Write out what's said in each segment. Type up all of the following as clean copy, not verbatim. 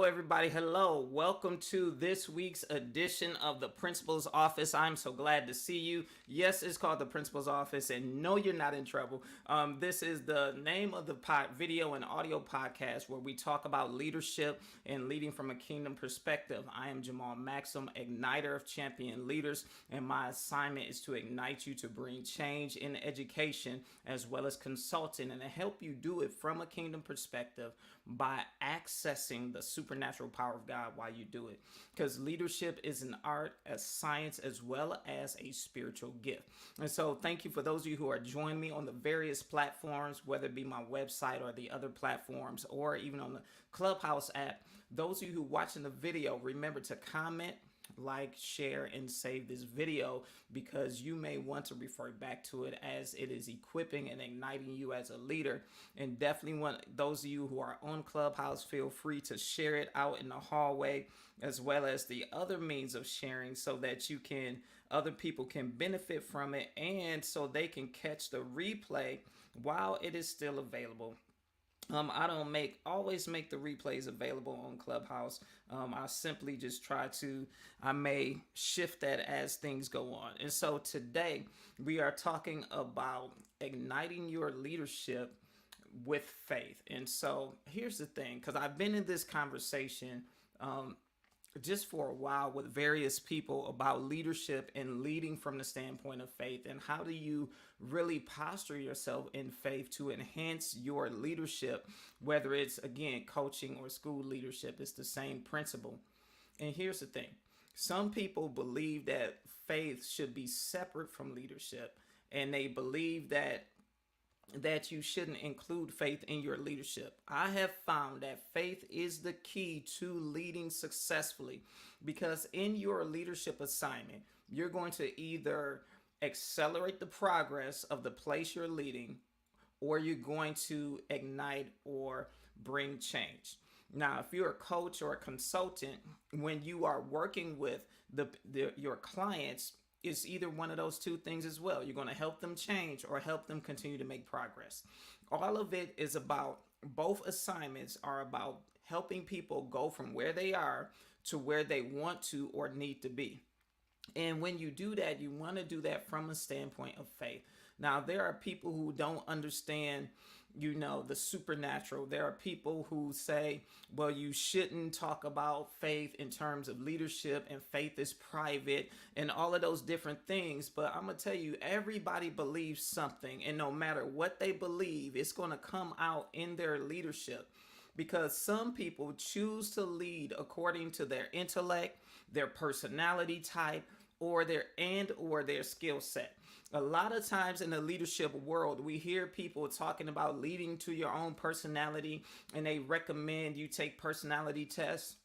Hello, everybody. Hello. Welcome to this week's edition of the Principal's Office. I'm so glad to see you. Yes, it's called the Principal's Office, and no, you're not in trouble. This is the name of the video and audio podcast where we talk about leadership and leading from a kingdom perspective. I am Jamal Maxim, igniter of champion leaders, and my assignment is to ignite you to bring change in education as well as consulting and to help you do it from a kingdom perspective by accessing the supernatural power of God while you do it. Because leadership is an art, a science, as well as a spiritual gift. And so thank you for those of you who are joining me on the various platforms, whether it be my website or the other platforms, or even on the Clubhouse app. Those of you who are watching the video, remember to comment, like, share, and save this video because you may want to refer back to it as it is equipping and igniting you as a leader. And definitely want those of you who are on Clubhouse, feel free to share it out in the hallway as well as the other means of sharing so that other people can benefit from it and so they can catch the replay while it is still available. I don't always make the replays available on Clubhouse. I simply just I may shift that as things go on. And so today we are talking about igniting your leadership with faith. And so here's the thing, because I've been in this conversation just for a while with various people about leadership and leading from the standpoint of faith, and how do you really posture yourself in faith to enhance your leadership, whether it's, again, coaching or school leadership. It's the same principle. And here's the thing. Some people believe that faith should be separate from leadership, and they believe that you shouldn't include faith in your leadership. I have found that faith is the key to leading successfully, because in your leadership assignment, you're going to either accelerate the progress of the place you're leading, or you're going to ignite or bring change. Now, if you're a coach or a consultant, when you are working with your clients, it's either one of those two things as well. You're going to help them change or help them continue to make progress. All of it is about, both assignments are about helping people go from where they are to where they want to or need to be. And when you do that, you want to do that from a standpoint of faith. Now, there are people who don't understand, the supernatural. There are people who say, well, you shouldn't talk about faith in terms of leadership, and faith is private, and all of those different things. But I'm going to tell you, everybody believes something, and no matter what they believe, it's going to come out in their leadership. Because some people choose to lead according to their intellect, their personality type, or their skill set. A lot of times in the leadership world, we hear people talking about leading to your own personality, and they recommend you take personality tests.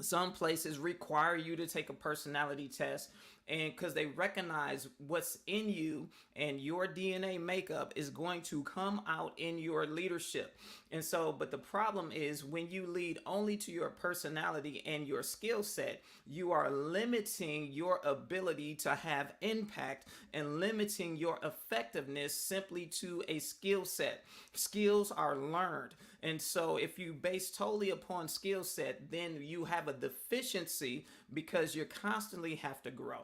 Some places require you to take a personality test, and because they recognize what's in you and your DNA makeup is going to come out in your leadership. And so, but the problem is when you lead only to your personality and your skill set, you are limiting your ability to have impact and limiting your effectiveness simply to a skill set. Skills are learned. And so if you base totally upon skill set, then you have a deficiency because you constantly have to grow.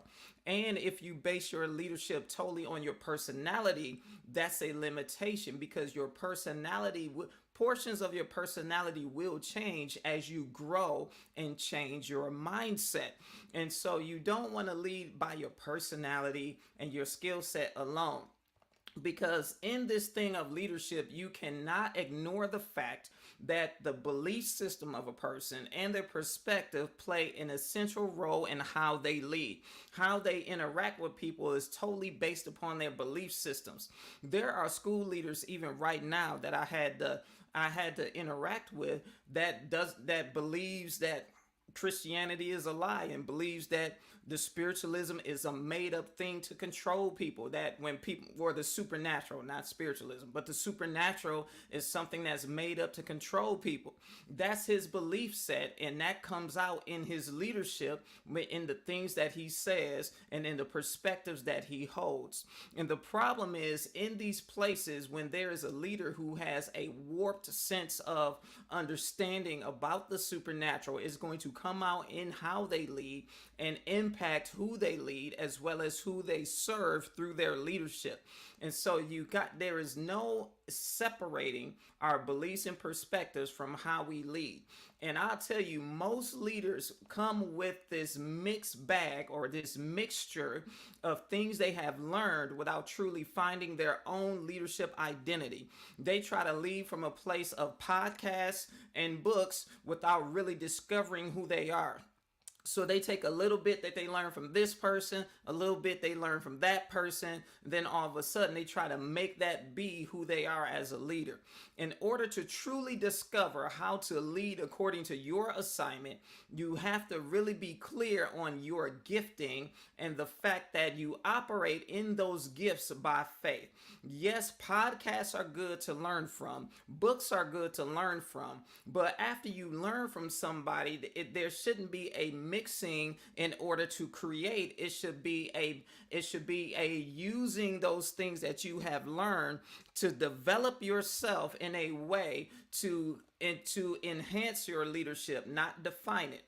And if you base your leadership totally on your personality, that's a limitation, because your personality, portions of your personality will change as you grow and change your mindset. And so you don't want to lead by your personality and your skill set alone. Because in this thing of leadership, you cannot ignore the fact that the belief system of a person and their perspective play an essential role in how they lead. How they interact with people is totally based upon their belief systems. There are school leaders even right now that I had to interact with that believes that Christianity is a lie and believes that the spiritualism is a made up thing to control people. That when people, or the supernatural, not spiritualism, but the supernatural is something that's made up to control people. That's his belief set, and that comes out in his leadership, in the things that he says, and in the perspectives that he holds. And the problem is, in these places, when there is a leader who has a warped sense of understanding about the supernatural, is going to come out in how they lead and impact who they lead as well as who they serve through their leadership. And so there is no separating our beliefs and perspectives from how we lead. And I'll tell you, most leaders come with this mixed bag, or this mixture of things they have learned without truly finding their own leadership identity. They try to lead from a place of podcasts and books without really discovering who they are. So they take a little bit that they learn from this person, a little bit they learn from that person, then all of a sudden they try to make that be who they are as a leader. In order to truly discover how to lead according to your assignment, you have to really be clear on your gifting and the fact that you operate in those gifts by faith. Yes, podcasts are good to learn from, books are good to learn from, but after you learn from somebody, there shouldn't be a mixing in order to create. It should be a using those things that you have learned to develop yourself in a way to enhance your leadership, not define it.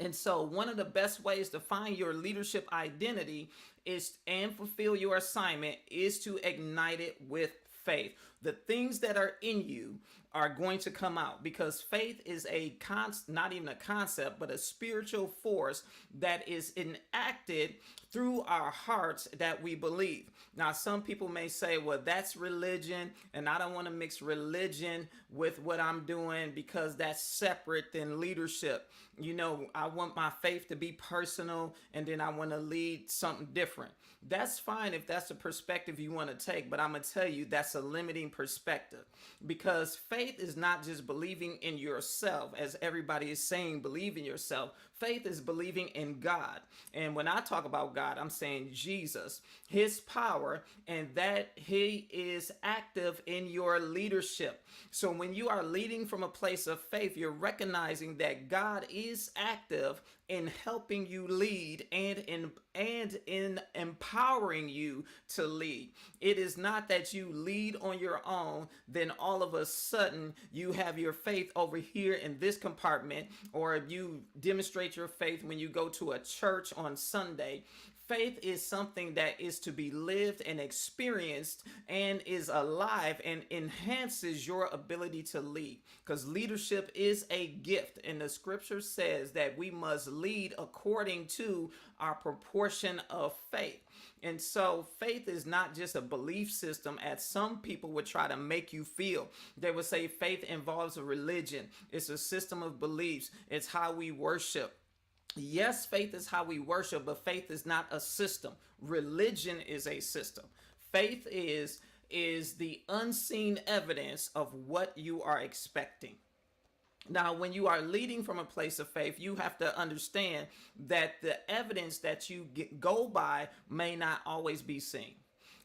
And so one of the best ways to find your leadership identity is and fulfill your assignment is to ignite it with faith. The things that are in you are going to come out, because faith is not even a concept, but a spiritual force that is enacted through our hearts that we believe. Now, some people may say, well, that's religion, and I don't want to mix religion with what I'm doing because that's separate than leadership. I want my faith to be personal, and then I want to lead something different. That's fine if that's the perspective you want to take, but I'm going to tell you that's a limiting perspective, because faith is not just believing in yourself, as everybody is saying, believe in yourself. Faith is believing in God. And when I talk about God, I'm saying Jesus, his power, and that he is active in your leadership. So when you are leading from a place of faith, you're recognizing that God is active in helping you lead and in empowering you to lead. It is not that you lead on your own, then all of a sudden you have your faith over here in this compartment, or you demonstrate your faith when you go to a church on Sunday. Faith is something that is to be lived and experienced and is alive and enhances your ability to lead, because leadership is a gift, and the scripture says that we must lead according to our proportion of faith. And so faith is not just a belief system, as some people would try to make you feel. They would say faith involves a religion. It's a system of beliefs. It's how we worship. Yes, faith is how we worship, but faith is not a system. Religion is a system. Faith is the unseen evidence of what you are expecting. Now, when you are leading from a place of faith, you have to understand that the evidence that you go by may not always be seen.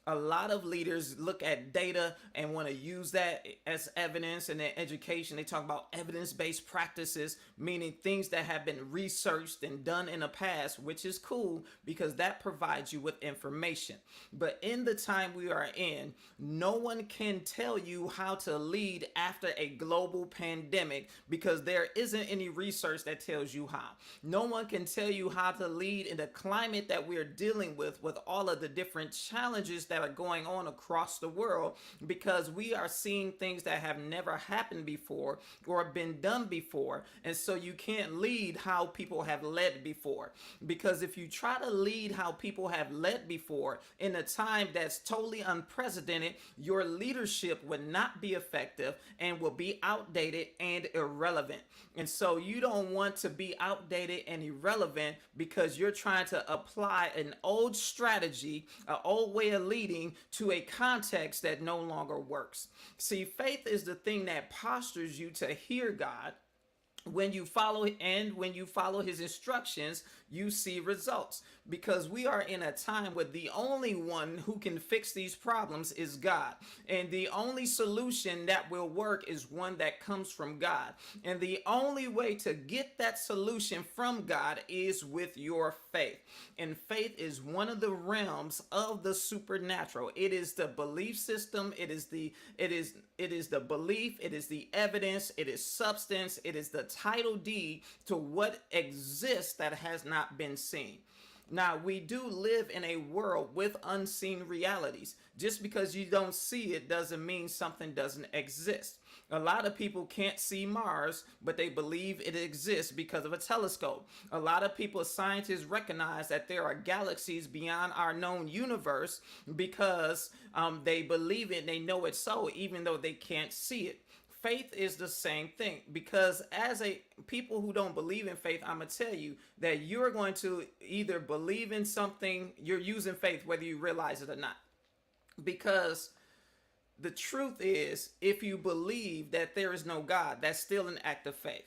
A lot of leaders look at data and want to use that as evidence. In their education, they talk about evidence-based practices, meaning things that have been researched and done in the past, which is cool because that provides you with information. But in the time we are in, no one can tell you how to lead after a global pandemic, because there isn't any research that tells you how. No one can tell you how to lead in the climate that we're dealing with all of the different challenges that are going on across the world, because we are seeing things that have never happened before or been done before. And so you can't lead how people have led before, because if you try to lead how people have led before in a time that's totally unprecedented, your leadership would not be effective and will be outdated and irrelevant. And so you don't want to be outdated and irrelevant because you're trying to apply an old strategy, an old way of leading to a context that no longer works. See, faith is the thing that postures you to hear God when you follow his instructions, you see results, because we are in a time where the only one who can fix these problems is God, and the only solution that will work is one that comes from God, and the only way to get that solution from God is with your faith. And faith is one of the realms of the supernatural. It is the belief system, it is the belief, it is the evidence, it is substance, it is the title deed to what exists that has not been seen. Now, we do live in a world with unseen realities. Just because you don't see it doesn't mean something doesn't exist. A lot of people can't see Mars, but they believe it exists because of a telescope. A lot of people, scientists, recognize that there are galaxies beyond our known universe because they believe it and they know it's so, even though they can't see it. Faith is the same thing, because as a people who don't believe in faith, I'm gonna tell you that you're going to either believe in something, you're using faith whether you realize it or not, because the truth is, if you believe that there is no God, that's still an act of faith.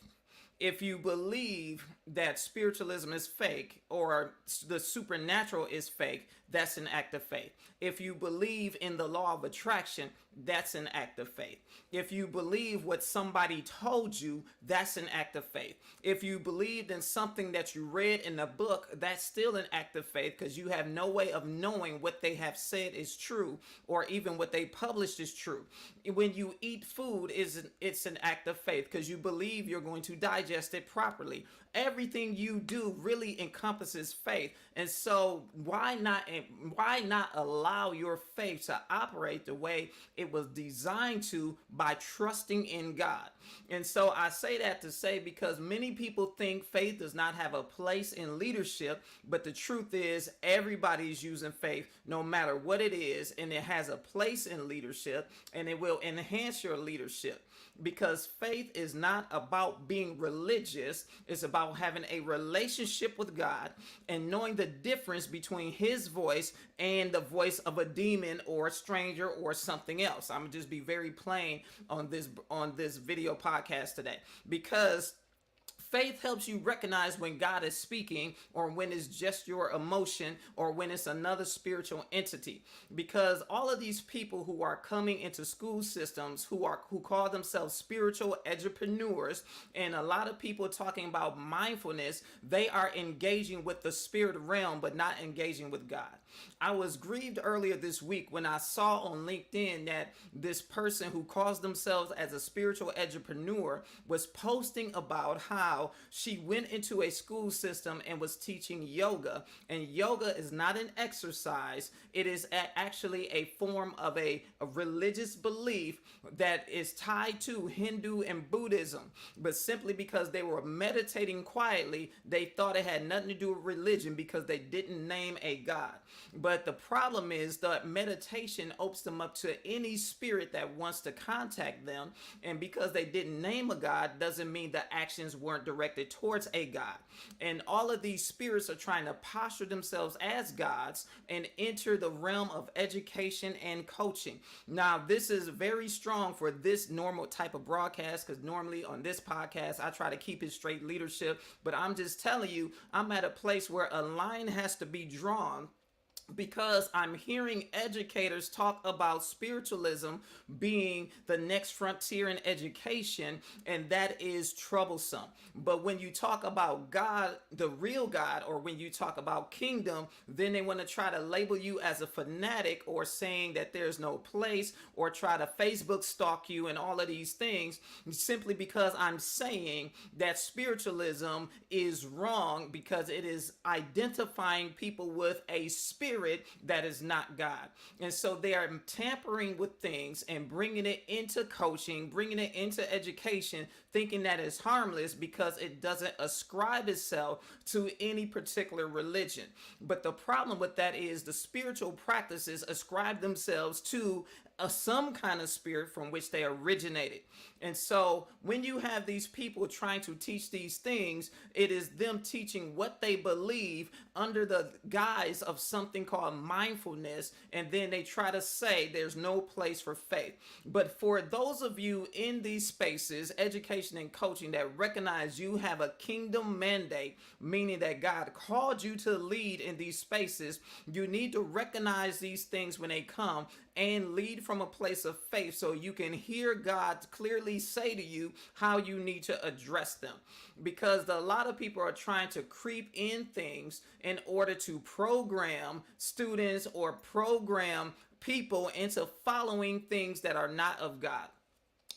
If you believe that spiritualism is fake or the supernatural is fake, that's an act of faith. If you believe in the law of attraction, that's an act of faith. If you believe what somebody told you, that's an act of faith. If you believed in something that you read in a book, that's still an act of faith, because you have no way of knowing what they have said is true or even what they published is true. When you eat food, it's an act of faith, because you believe you're going to digest it properly. Everything you do really encompasses faith. And so why not allow your faith to operate the way it was designed to, by trusting in God? And so I say that to say, because many people think faith does not have a place in leadership, but the truth is everybody's using faith no matter what it is, and it has a place in leadership, and it will enhance your leadership. Because faith is not about being religious, it's about having a relationship with God and knowing the difference between his voice and the voice of a demon or a stranger or something else. I'm gonna just be very plain on this video podcast today, because faith helps you recognize when God is speaking, or when it's just your emotion, or when it's another spiritual entity. Because all of these people who are coming into school systems, who call themselves spiritual entrepreneurs, and a lot of people talking about mindfulness, they are engaging with the spirit realm but not engaging with God. I was grieved earlier this week when I saw on LinkedIn that this person who calls themselves as a spiritual entrepreneur was posting about how she went into a school system and was teaching yoga. And yoga is not an exercise. It is actually a form of a religious belief that is tied to Hindu and Buddhism. But simply because they were meditating quietly, they thought it had nothing to do with religion because they didn't name a God. But the problem is that meditation opens them up to any spirit that wants to contact them. And because they didn't name a God doesn't mean the actions weren't directed towards a God. And all of these spirits are trying to posture themselves as gods and enter the realm of education and coaching. Now, this is very strong for this normal type of broadcast, because normally on this podcast, I try to keep it straight leadership. But I'm just telling you, I'm at a place where a line has to be drawn, because I'm hearing educators talk about spiritualism being the next frontier in education, and that is troublesome. But when you talk about God, the real God, or when you talk about kingdom, then they want to try to label you as a fanatic, or saying that there's no place, or try to Facebook stalk you and all of these things, simply because I'm saying that spiritualism is wrong, because it is identifying people with a spirit that is not God. And so they are tampering with things and bringing it into coaching, bringing it into education, thinking that it's harmless because it doesn't ascribe itself to any particular religion. But the problem with that is the spiritual practices ascribe themselves to some kind of spirit from which they originated. And so when you have these people trying to teach these things, it is them teaching what they believe under the guise of something called mindfulness. And then they try to say there's no place for faith. But for those of you in these spaces, education and coaching, that recognize you have a kingdom mandate, meaning that God called you to lead in these spaces, you need to recognize these things when they come and lead from a place of faith so you can hear God clearly say to you how you need to address them. Because a lot of people are trying to creep in things in order to program students or program people into following things that are not of God.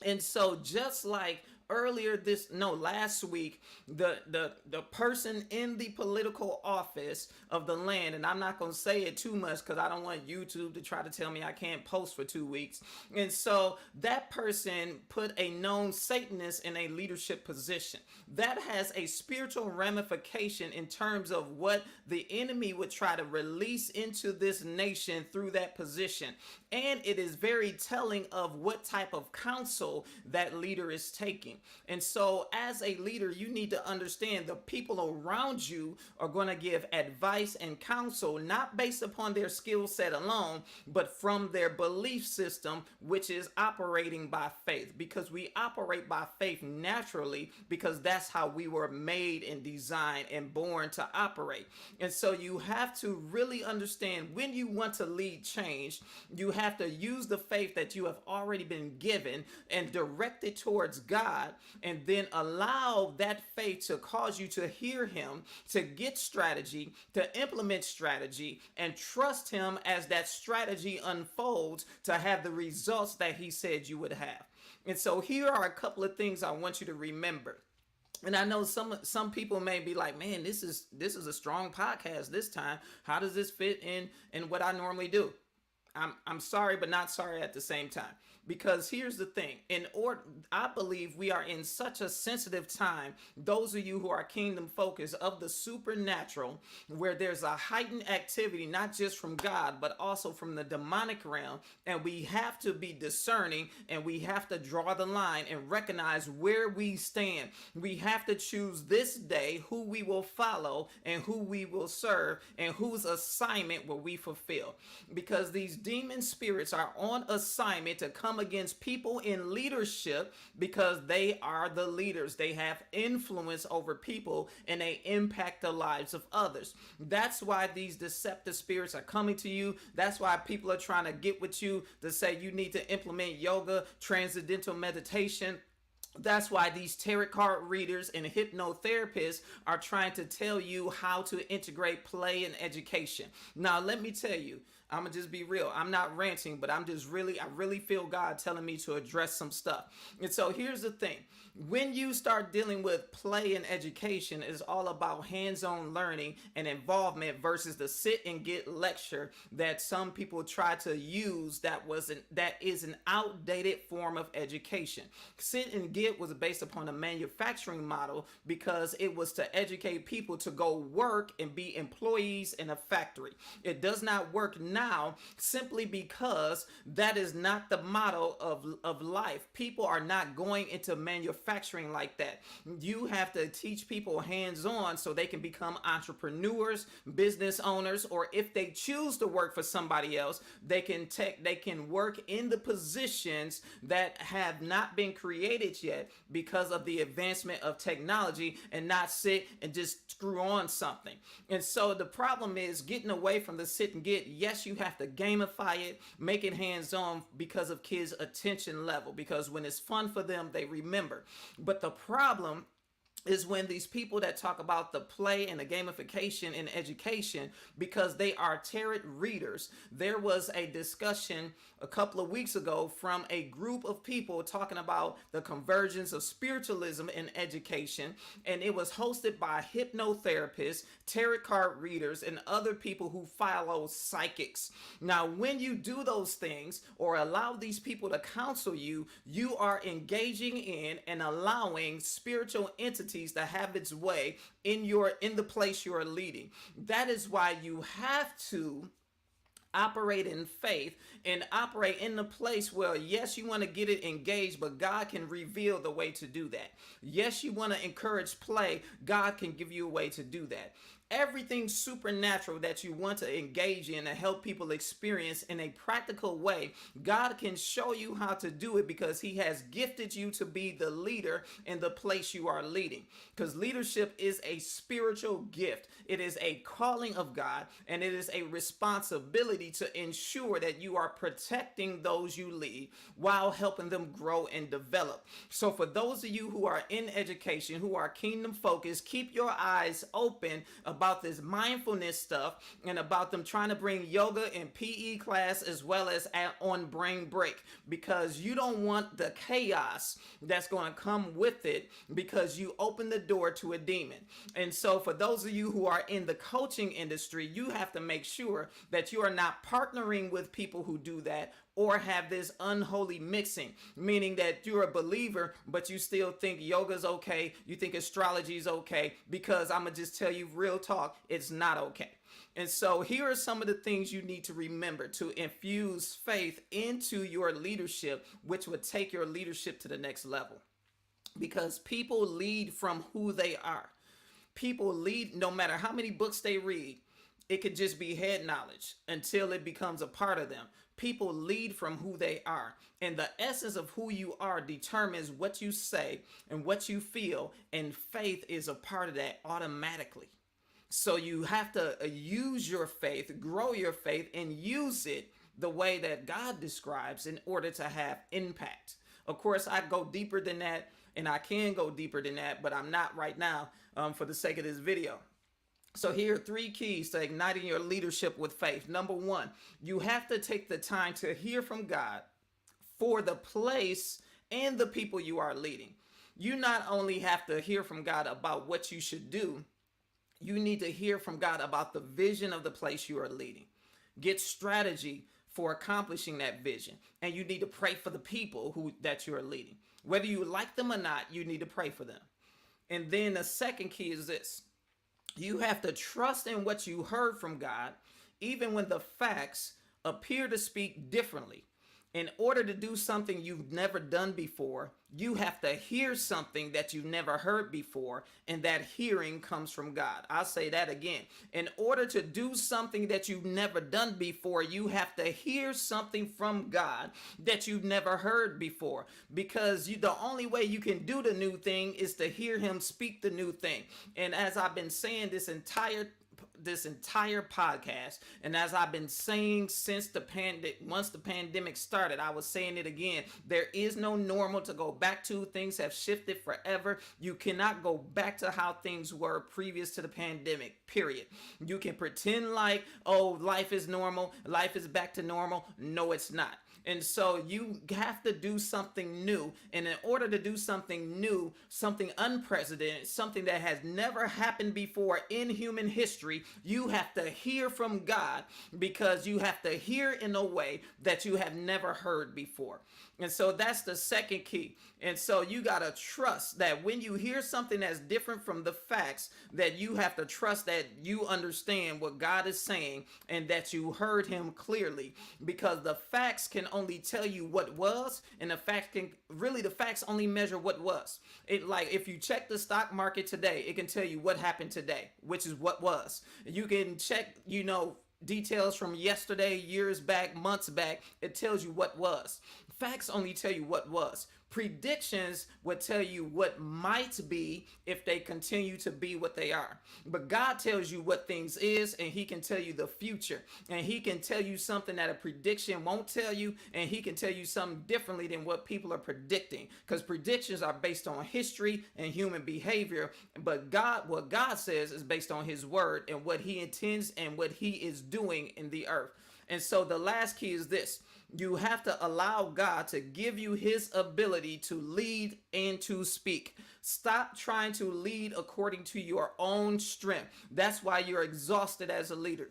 And so just like last week, the person in the political office of the land, and I'm not going to say it too much because I don't want YouTube to try to tell me I can't post for 2 weeks. And so that person put a known Satanist in a leadership position. That has a spiritual ramification in terms of what the enemy would try to release into this nation through that position. And it is very telling of what type of counsel that leader is taking. And so as a leader, you need to understand the people around you are going to give advice and counsel, not based upon their skill set alone, but from their belief system, which is operating by faith, because we operate by faith naturally, because that's how we were made and designed and born to operate. And so you have to really understand when you want to lead change, you have to use the faith that you have already been given and direct it towards God, and then allow that faith to cause you to hear him, to get strategy, to implement strategy, and trust him as that strategy unfolds to have the results that he said you would have. And so here are a couple of things I want you to remember. And I know some people may be like, man, this is a strong podcast this time. How does this fit in what I normally do? I'm sorry, but not sorry at the same time. Because here's the thing, I believe we are in such a sensitive time, those of you who are kingdom focused, of the supernatural, where there's a heightened activity, not just from God, but also from the demonic realm. And we have to be discerning, and we have to draw the line and recognize where we stand. We have to choose this day who we will follow and who we will serve and whose assignment will we fulfill. Because these demon spirits are on assignment to come against people in leadership, because they are the leaders. They have influence over people and they impact the lives of others. That's why these deceptive spirits are coming to you. That's why people are trying to get with you to say you need to implement yoga, transcendental meditation. That's why these tarot card readers and hypnotherapists are trying to tell you how to integrate play and education. Now, let me tell you, I'm gonna just be real. I'm not ranting, but I really feel God telling me to address some stuff. And so here's the thing. When you start dealing with play and education, it's all about hands-on learning and involvement versus the sit and get lecture that some people try to use that is an outdated form of education. Sit and get was based upon a manufacturing model because it was to educate people to go work and be employees in a factory. It does not work now simply because that is not the model of life. People are not going into manufacturing like that. You have to teach people hands-on so they can become entrepreneurs, business owners, or if they choose to work for somebody else, they can work in the positions that have not been created yet because of the advancement of technology, and not sit and just screw on something. And so the problem is getting away from the sit and get. Yes, you have to gamify it, make it hands-on because of kids' attention level, because when it's fun for them, they remember. But the problem is when these people that talk about the play and the gamification in education, because they are tarot readers. There was a discussion a couple of weeks ago from a group of people talking about the convergence of spiritualism in education, and it was hosted by hypnotherapists, tarot card readers, and other people who follow psychics. Now, when you do those things or allow these people to counsel you, you are engaging in and allowing spiritual entities to have its way in the place you're leading. That is why you have to operate in faith and operate in the place where, yes, you want to get it engaged, but God can reveal the way to do that. Yes, you want to encourage play, God can give you a way to do that. Everything supernatural that you want to engage in to help people experience in a practical way, God can show you how to do it because he has gifted you to be the leader in the place you are leading. Because leadership is a spiritual gift. It is a calling of God, and it is a responsibility to ensure that you are protecting those you lead while helping them grow and develop. So for those of you who are in education, who are kingdom focused, keep your eyes open about this mindfulness stuff and about them trying to bring yoga and PE class as well as on brain break, because you don't want the chaos that's going to come with it because you open the door to a demon. And so for those of you who are in the coaching industry, you have to make sure that you are not partnering with people who do that or have this unholy mixing, meaning that you're a believer, but you still think yoga's okay, you think astrology is okay, because I'm going to just tell you real talk, it's not okay. And so here are some of the things you need to remember to infuse faith into your leadership, which would take your leadership to the next level. Because people lead from who they are. People lead no matter how many books they read. It could just be head knowledge until it becomes a part of them. People lead from who they are. And the essence of who you are determines what you say and what you feel. And faith is a part of that automatically. So you have to use your faith, grow your faith, and use it the way that God describes in order to have impact. Of course, I go deeper than that, and I can go deeper than that, but I'm not right now for the sake of this video. So here are 3 keys to igniting your leadership with faith. Number 1, you have to take the time to hear from God for the place and the people you are leading. You not only have to hear from God about what you should do, you need to hear from God about the vision of the place you are leading. Get strategy for accomplishing that vision. And you need to pray for the people that you are leading. Whether you like them or not, you need to pray for them. And then the second key is this. You have to trust in what you heard from God, even when the facts appear to speak differently. In order to do something you've never done before, you have to hear something that you've never heard before, and that hearing comes from God. I'll say that again. In order to do something that you've never done before, you have to hear something from God that you've never heard before, because the only way you can do the new thing is to hear him speak the new thing. And as I've been saying this entire podcast, and as I've been saying since once the pandemic started, I was saying it again, there is no normal to go back to. Things have shifted forever. You cannot go back to how things were previous to the pandemic, period. You can pretend like, oh, life is normal, life is back to normal. No, it's not. And so you have to do something new. And in order to do something new, something unprecedented, something that has never happened before in human history, you have to hear from God, because you have to hear in a way that you have never heard before. And so that's the second key. And so you got to trust that when you hear something that's different from the facts, that you have to trust that you understand what God is saying and that you heard him clearly, because the facts can only tell you what was, and the facts only measure what was. It, like, if you check the stock market today, it can tell you what happened today, which is what was. You can check, details from yesterday, years back, months back. It tells you what was. Facts only tell you what was. Predictions would tell you what might be if they continue to be what they are. But God tells you what things is, and he can tell you the future. And he can tell you something that a prediction won't tell you, and he can tell you something differently than what people are predicting. Because predictions are based on history and human behavior. But what God says is based on his word and what he intends and what he is doing in the earth. And so the last key is this. You have to allow God to give you his ability to lead and to speak. Stop trying to lead according to your own strength. That's why you're exhausted as a leader.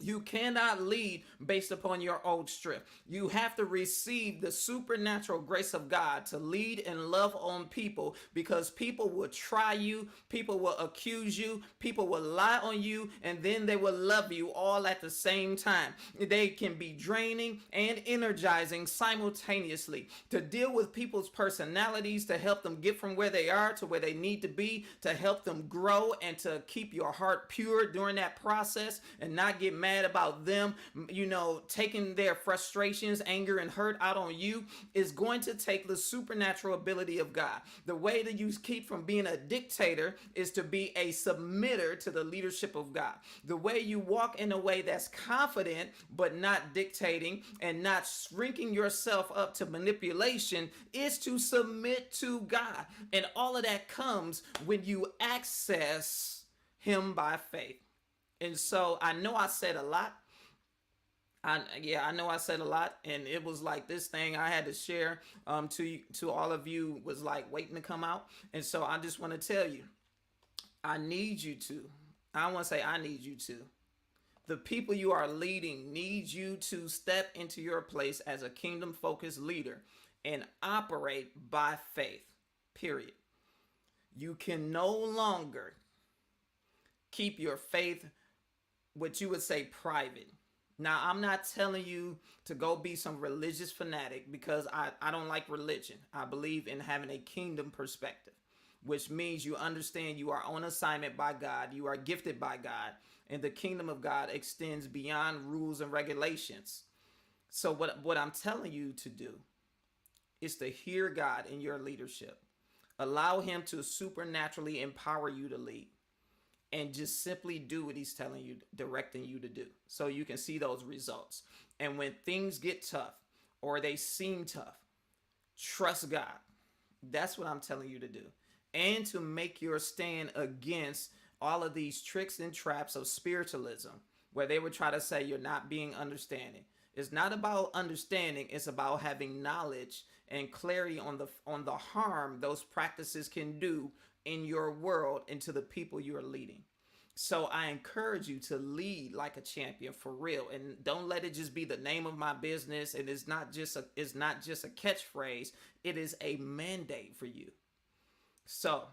You cannot lead based upon your old strength. You have to receive the supernatural grace of God to lead and love on people, because people will try you, people will accuse you, people will lie on you, and then they will love you all at the same time. They can be draining and energizing simultaneously. To deal with people's personalities, to help them get from where they are to where they need to be, to help them grow, and to keep your heart pure during that process and not get mad about them, taking their frustrations, anger, and hurt out on you, is going to take the supernatural ability of God. The way that you keep from being a dictator is to be a submitter to the leadership of God. The way you walk in a way that's confident but not dictating and not shrinking yourself up to manipulation is to submit to God. And all of that comes when you access Him by faith. And so I know I said a lot. I know I said a lot, and it was like this thing I had to share to all of you was like waiting to come out. And so I just want to tell you, I need you to. I want to say I need you to. The people you are leading need you to step into your place as a kingdom-focused leader and operate by faith. Period. You can no longer keep your faith, what you would say, private. Now, I'm not telling you to go be some religious fanatic, because I don't like religion. I believe in having a kingdom perspective, which means you understand you are on assignment by God. You are gifted by God, and the kingdom of God extends beyond rules and regulations. So what I'm telling you to do is to hear God in your leadership. Allow Him to supernaturally empower you to lead. And just simply do what He's telling you, directing you to do, so you can see those results. And when things get tough or they seem tough, trust God. That's what I'm telling you to do. And to make your stand against all of these tricks and traps of spiritualism, where they would try to say you're not being understanding. It's not about understanding. It's about having knowledge and clarity on the harm those practices can do in your world and to the people you are leading. So I encourage you to lead like a champion for real, and don't let it just be the name of my business. And it's not just a catchphrase. It is a mandate for you. So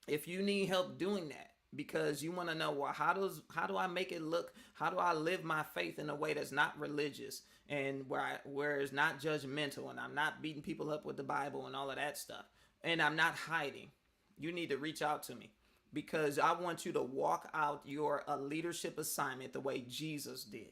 if you need help doing that, because you want to know, well, how do I make it look? How do I live my faith in a way that's not religious and where it's not judgmental, and I'm not beating people up with the Bible and all of that stuff, and I'm not hiding? You need to reach out to me, because I want you to walk out your leadership assignment the way Jesus did.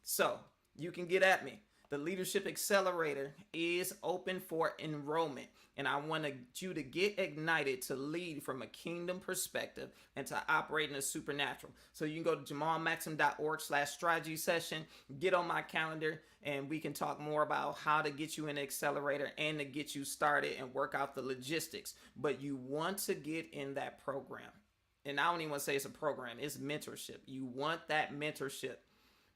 So you can get at me. The Leadership Accelerator is open for enrollment, and I want you to get ignited to lead from a kingdom perspective and to operate in the supernatural. So you can go to jamalmaxim.org/strategy session, get on my calendar, and we can talk more about how to get you in the accelerator and to get you started and work out the logistics. But you want to get in that program. And I don't even want to say it's a program, it's mentorship. You want that mentorship.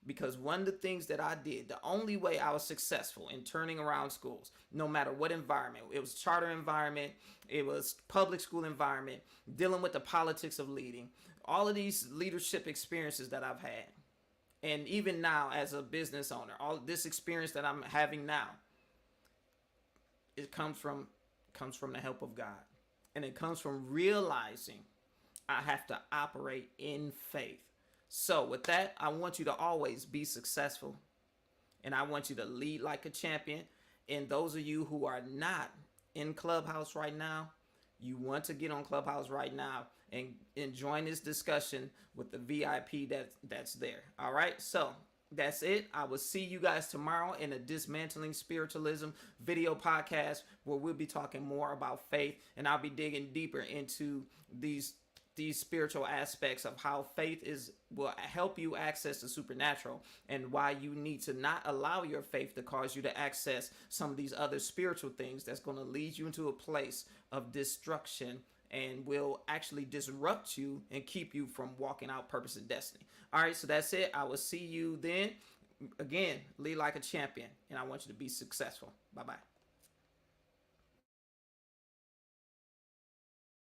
Because one of the things that I did, the only way I was successful in turning around schools, no matter what environment, it was charter environment, it was public school environment, dealing with the politics of leading, all of these leadership experiences that I've had, and even now as a business owner, all this experience that I'm having now, it comes from the help of God. And it comes from realizing I have to operate in faith. So with that, I want you to always be successful, and I want you to lead like a champion. And those of you who are not in Clubhouse right now, you want to get on Clubhouse right now and join this discussion with the VIP that's there. All right, so that's it. I will see you guys tomorrow in a Dismantling Spiritualism video podcast, where we'll be talking more about faith, and I'll be digging deeper into these spiritual aspects of how faith will help you access the supernatural, and why you need to not allow your faith to cause you to access some of these other spiritual things that's going to lead you into a place of destruction and will actually disrupt you and keep you from walking out purpose and destiny. All right, so that's it. I will see you then. Again, lead like a champion, and I want you to be successful. Bye-bye.